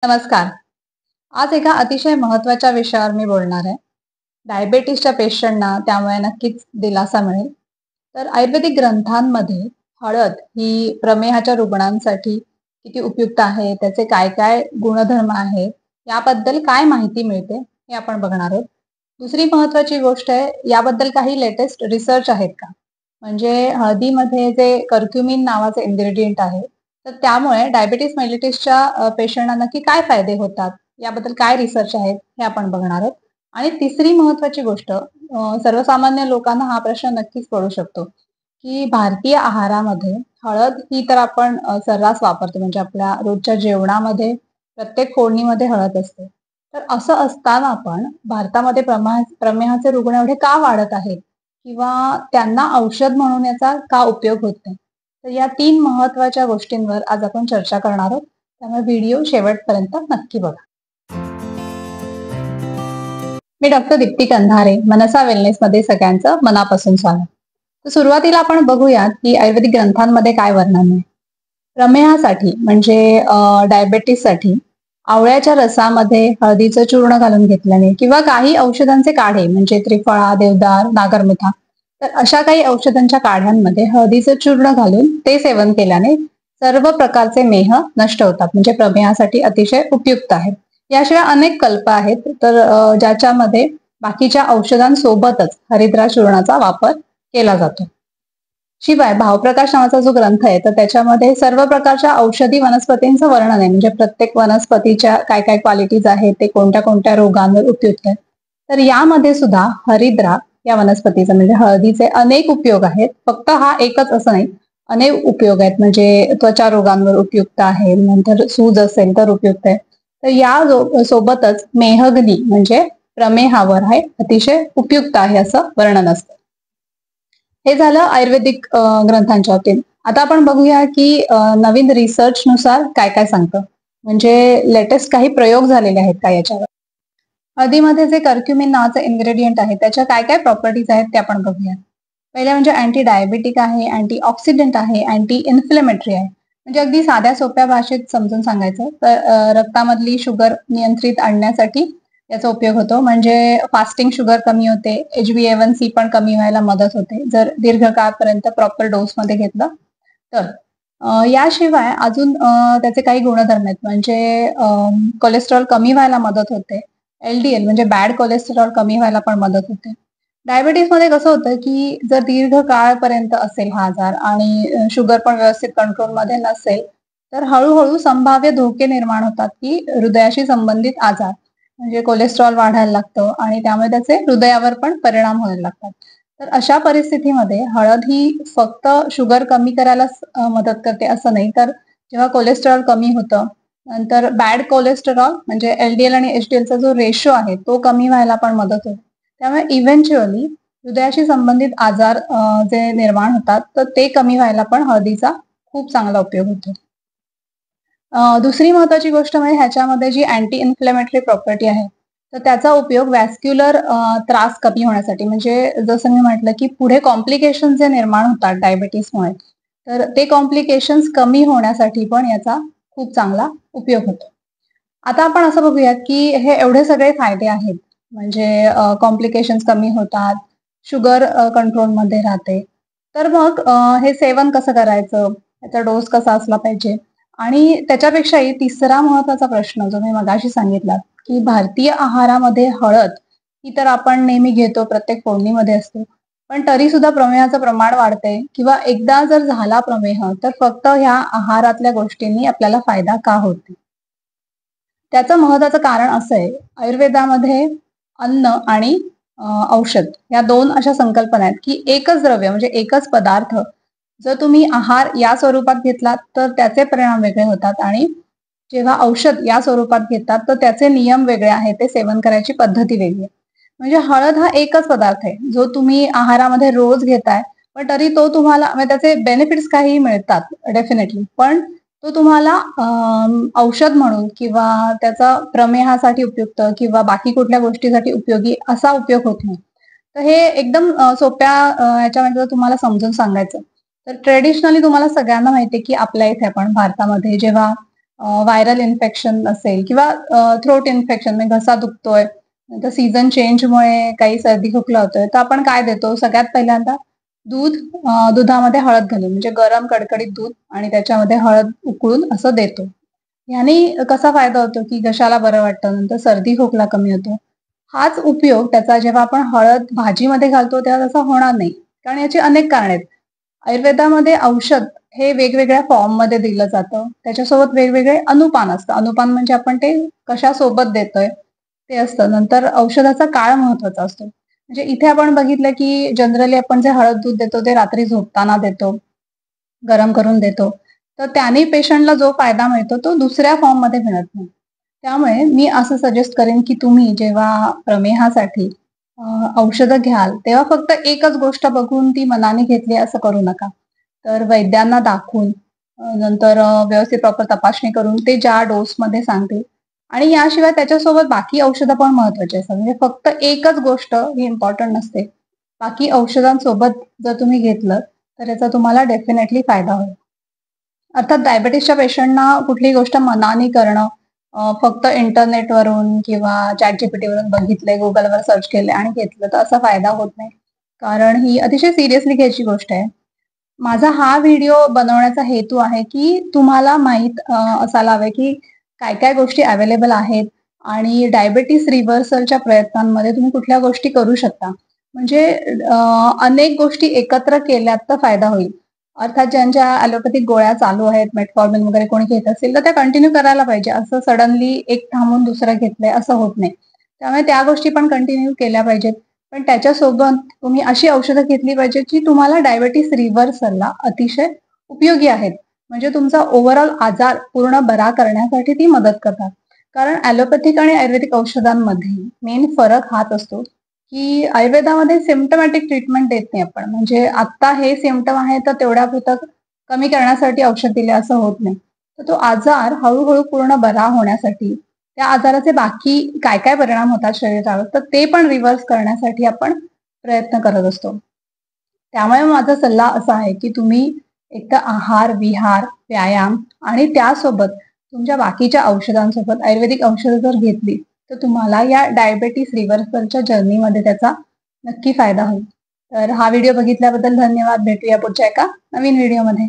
नमस्कार. आज एका अतिशय महत्त्वाच्या विषयावर मी बोलणार आहे. डायबिटीसच्या पेशंटना त्यामुळे नक्कीच दिलासा मिळेल. तर आयुर्वेदिक ग्रंथांमध्ये हळद ही प्रमेहाच्या रुग्णांसाठी किती उपयुक्त आहे, त्याचे काय-काय गुणधर्म आहेत, याबद्दल काय माहिती मिळते, हे आपण बघणार आहोत. दुसरी महत्त्वाची गोष्ट आहे, याबद्दल काही लेटेस्ट रिसर्च आहेत का? म्हणजे हळदीमध्ये जे कर्क्युमिन नावाचं इन्ग्रेडियंट आहे, तर त्यामुळे डायबिटीस मेलिटिसच्या पेशंटना नक्की काय फायदे होतात? याबद्दल काय रिसर्च आहेत, हे आपण बघणार आहोत. आणि तिसरी महत्त्वाची गोष्ट सर्वसामान्य लोकांना हा प्रश्न नक्कीच पडू शकतो, की भारतीय आहारामध्ये हळद ही तर आपण सर्रास वापरतो. म्हणजे आपल्या रोजच्या जेवणामध्ये प्रत्येक फोडणीमध्ये हळद असते. तर असं असताना पण भारतामध्ये प्रमेहाचे रुग्ण एवढे का वाढत आहेत? किंवा त्यांना औषध म्हणून याचा का उपयोग होत नाही? तर या 3 महत्त्वाच्या गोष्टींवर आज आपण चर्चा करणार आहोत. त्यामुळे व्हिडिओ शेवटपर्यंत नक्की बघा. मी डॉक्टर दीप्ती कंधारे, मनसा वेलनेसमध्ये सगळ्यांचं मनापासून स्वागत. तर सुरुवातीला आपण बघूयात, की आयुर्वेदिक ग्रंथांमध्ये काय वर्णन आहे. प्रमेहासाठी म्हणजे डायबिटीससाठी आवळ्याच्या रसामध्ये हळदीचं चूर्ण घालून घेतल्याने किंवा काही औषधांचे काढे म्हणजे त्रिफळा, देवदार, नागरमुथा तर अशा काही औषधांच्या काढ्यांमध्ये हळदीचं चूर्ण घालून ते सेवन केल्याने सर्व प्रकारचे मेह नष्ट होतात. म्हणजे प्रमेहासाठी अतिशय उपयुक्त आहे. याशिवाय अनेक कल्प आहेत तर ज्याच्यामध्ये बाकीच्या औषधांसोबतच हरिद्रा चूर्णाचा वापर केला जातो. शिवाय भावप्रकाश नावाचा जो ग्रंथ आहे तर त्याच्यामध्ये सर्व प्रकारच्या औषधी वनस्पतींचं वर्णन आहे. म्हणजे प्रत्येक वनस्पतीच्या काय काय क्वालिटीज आहेत, ते कोणत्या कोणत्या रोगांवर उपयुक्त आहेत. तर यामध्ये सुद्धा हरिद्रा या वनस्पतीचं म्हणजे हळदीचे अनेक उपयोग आहेत. फक्त हा एकच असं नाही, अनेक उपयोग आहेत. म्हणजे त्वचा रोगांवर उपयुक्त आहे, नंतर सूज असेल तर उपयुक्त आहे. तर या सोबतच मेहगनी म्हणजे प्रमेहावर आहे अतिशय उपयुक्त आहे असं वर्णन असतं. हे झालं आयुर्वेदिक ग्रंथांच्या बाबतीत. आता आपण बघूया की नवीन रिसर्च नुसार काय काय सांगतं. म्हणजे लेटेस्ट काही प्रयोग झालेले आहेत का याच्यावर. हळदीमध्ये जे कर्क्युमिन नावाचं इन्ग्रेडियंट आहे त्याच्या काय काय प्रॉपर्टीज आहेत ते आपण बघूया. पहिले म्हणजे अँटी डायबेटिक आहे, अँटी ऑक्सिडंट आहे, अँटी इन्फ्लेमेटरी आहे. म्हणजे अगदी साध्या सोप्या भाषेत समजून सांगायचं तर रक्तामधली शुगर नियंत्रित आणण्यासाठी याचा उपयोग होतो. म्हणजे फास्टिंग शुगर कमी होते, HbA1c पण कमी व्हायला मदत होते जर दीर्घकाळपर्यंत प्रॉपर डोसमध्ये घेतलं तर. याशिवाय अजून त्याचे काही गुणधर्म आहेत. म्हणजे कोलेस्ट्रॉल कमी व्हायला मदत होते. LDL म्हणजे बॅड कोलेस्टेरॉल कमी व्हायला पण मदत होते. डायबिटीसमध्ये कसं होतं, की जर दीर्घकाळपर्यंत असेल हा आजार आणि शुगर पण व्यवस्थित कंट्रोलमध्ये नसेल, तर हळू-हळू संभाव्य धोके निर्माण होतात, की हृदयाशी संबंधित आजार म्हणजे कोलेस्ट्रॉल वाढायला लागतं आणि त्यामुळे त्याचे हृदयावर पण परिणाम व्हायला लागतात. तर अशा परिस्थितीमध्ये हळद ही फक्त शुगर कमी करायलाच मदत करते असं नाही, तर जेव्हा कोलेस्ट्रॉल कमी होतं, नंतर बॅड कोलेस्टेरॉल म्हणजे LDL आणि HDLचा जो रेशो आहे तो कमी व्हायला पण मदत होते. त्यामुळे इव्हेंच्युअली हृदयाशी संबंधित आजार जे निर्माण होतात तर ते कमी व्हायला पण हळदीचा खूप चांगला उपयोग होतो. दुसरी महत्वाची गोष्ट म्हणजे ह्याच्यामध्ये जी अँटी इन्फ्लेमेटरी प्रॉपर्टी आहे तर त्याचा उपयोग व्हॅस्क्युलर त्रास कमी होण्यासाठी म्हणजे जसं मी म्हटलं की पुढे कॉम्प्लिकेशन जे निर्माण होतात डायबिटीसमुळे तर ते कॉम्प्लिकेशन्स कमी होण्यासाठी पण याचा खूप चांगला उपयोग होतो. आता आपण असं बघूयात की हे एवढे सगळे फायदे आहेत. म्हणजे कॉम्प्लिकेशन्स कमी होतात, शुगर कंट्रोलमध्ये राहते. तर मग हे सेवन कसं करायचं? त्याचा डोस कसा असला पाहिजे? आणि त्याच्यापेक्षाही तिसरा महत्वाचा प्रश्न जो मी मगाशी सांगितला, की भारतीय आहारामध्ये हळद ही तर आपण नेहमी घेतो, प्रत्येक फोडणीमध्ये असते. पण तरी सुद्धा प्रमेहाचं प्रमाण वाढतंय किंवा एकदा जर झाला प्रमेह, तर फक्त ह्या आहारातल्या गोष्टींनी आपल्याला फायदा का होत नाही? त्याचं महत्वाचं कारण असं आहे, आयुर्वेदामध्ये अन्न आणि औषध या 2 अशा संकल्पना आहेत, की एकच द्रव्य म्हणजे एकच पदार्थ जर तुम्ही आहार या स्वरूपात घेतलात, तर त्याचे परिणाम वेगळे होतात आणि जेव्हा औषध या स्वरूपात घेतात, तर त्याचे नियम वेगळे आहेत. ते सेवन करायची पद्धती वेगळी आहे. म्हणजे हळद हा एकच पदार्थ आहे, जो तुम्ही आहारामध्ये रोज घेताय, पण तरी तो तुम्हाला म्हणजे त्याचे बेनिफिट्स काही मिळतात डेफिनेटली. पण तो तुम्हाला औषध म्हणून किंवा त्याचा प्रमेहासाठी उपयुक्त किंवा बाकी कुठल्या गोष्टीसाठी उपयोगी असा उपयोग होत नाही. तर हे एकदम सोप्या ह्याच्यामध्ये जर तुम्हाला समजून सांगायचं, तर ट्रेडिशनली तुम्हाला सगळ्यांना माहिती आहे, की आपल्या इथे आपण भारतामध्ये जेव्हा व्हायरल इन्फेक्शन असेल किंवा थ्रोट इन्फेक्शन म्हणजे घसा दुखतोय, नंतर सीझन चेंजमुळे काही सर्दी खोकला होतोय, तर आपण काय देतो? सगळ्यात पहिल्यांदा दूध दुधामध्ये हळद घालून म्हणजे गरम कडकडीत दूध आणि त्याच्यामध्ये हळद उकळून असं देतो. ह्याने कसा फायदा होतो, की घशाला बरं वाटतं, नंतर सर्दी खोकला कमी होतो. हाच उपयोग त्याचा जेव्हा आपण हळद भाजीमध्ये घालतो तेव्हा तसा होणार नाही. कारण याची अनेक कारणे आहेत. आयुर्वेदामध्ये औषध हे वेगवेगळ्या फॉर्ममध्ये दिलं जातं. त्याच्यासोबत वेगवेगळे अनुपान असतं. अनुपान म्हणजे आपण ते कशासोबत देतोय ते असतं. नंतर औषधाचा काळ महत्वाचा असतो. म्हणजे इथे आपण बघितलं, की जनरली आपण जे हळद दूध देतो ते रात्री झोपताना देतो, गरम करून देतो. तर त्याने पेशंटला जो फायदा मिळतो तो दुसऱ्या फॉर्ममध्ये मिळत नाही. त्यामुळे मी असं सजेस्ट करेन, की तुम्ही जेव्हा प्रमेहासाठी औषधं घ्याल, तेव्हा फक्त एकच गोष्ट बघून ती मनाने घेतली असं करू नका. तर वैद्यांना दाखवून नंतर व्यवस्थित प्रॉपर तपासणी करून ते ज्या डोसमध्ये सांगतील आणि याशिवाय त्याच्यासोबत बाकी औषधं पण महत्वाची असतात. म्हणजे फक्त एकच गोष्ट ही इम्पॉर्टंट नसते. बाकी औषधांसोबत जर तुम्ही घेतलं, तर याचा तुम्हाला डेफिनेटली फायदा होईल. अर्थात डायबिटीसच्या पेशंटना कुठलीही गोष्ट मनाने करणं, फक्त इंटरनेटवरून किंवा ChatGPTवरून बघितलंय, Googleवर सर्च केलंय आणि घेतलं, तर असा फायदा होत नाही. कारण ही अतिशय सिरियसली घ्यायची गोष्ट आहे. माझा हा व्हिडिओ बनवण्याचा हेतू आहे, की तुम्हाला माहीत असायला हवं, की काय-काय गोष्टी अवेलेबल आहेत आणि डायबिटीस रिव्हर्सलच्या प्रयत्नांमध्ये तुम्ही कुठल्या गोष्टी करू शकता. म्हणजे अनेक गोष्टी एकत्र केल्यात तर फायदा होईल. अर्थात ज्यांच्या ॲलोपॅथिक गोळ्या चालू आहेत, मेटफॉर्मिन वगैरे कोणी घेत असेल, तर त्या कंटिन्यू करायला पाहिजे. असं सडनली एक थांबून दुसरं घेतलंय असं होत नाही. त्यामुळे त्या गोष्टी पण कंटिन्यू केल्या पाहिजेत. पण त्याच्यासोबत तुम्ही अशी औषधं घेतली पाहिजेत, जी तुम्हाला डायबिटीस रिव्हर्सलला अतिशय उपयोगी आहेत. म्हणजे तुमचा ओव्हरऑल आजार पूर्ण बरा करण्यासाठी ती मदत करतात. कारण ॲलोपॅथिक आणि आयुर्वेदिक औषधांमध्ये मेन फरक हाच असतो, की आयुर्वेदामध्ये सिम्प्टमॅटिक ट्रीटमेंट देत नाही आपण. म्हणजे आत्ता हे सिम्प्टम आहे, तर तेवढ्यापुरतं कमी करण्यासाठी औषध दिले असं होत नाही. तर तो आजार हळू पूर्ण बरा होण्यासाठी, त्या आजाराचे बाकी काय-काय परिणाम होतात शरीरावर, तर ते पण रिव्हर्स करण्यासाठी आपण प्रयत्न करत असतो. त्यामुळे माझा सल्ला असा आहे, की तुम्ही एकतर आहार, विहार, व्यायाम आणि त्यासोबत तुमच्या बाकीच्या औषधांसोबत आयुर्वेदिक औषधं जर घेतली, तर तुम्हाला या डायबिटीस रिव्हर्सलच्या जर्नीमध्ये त्याचा नक्की फायदा होईल. तर हा व्हिडिओ बघितल्याबद्दल धन्यवाद. भेटूया पुढच्या एका नवीन व्हिडिओमध्ये.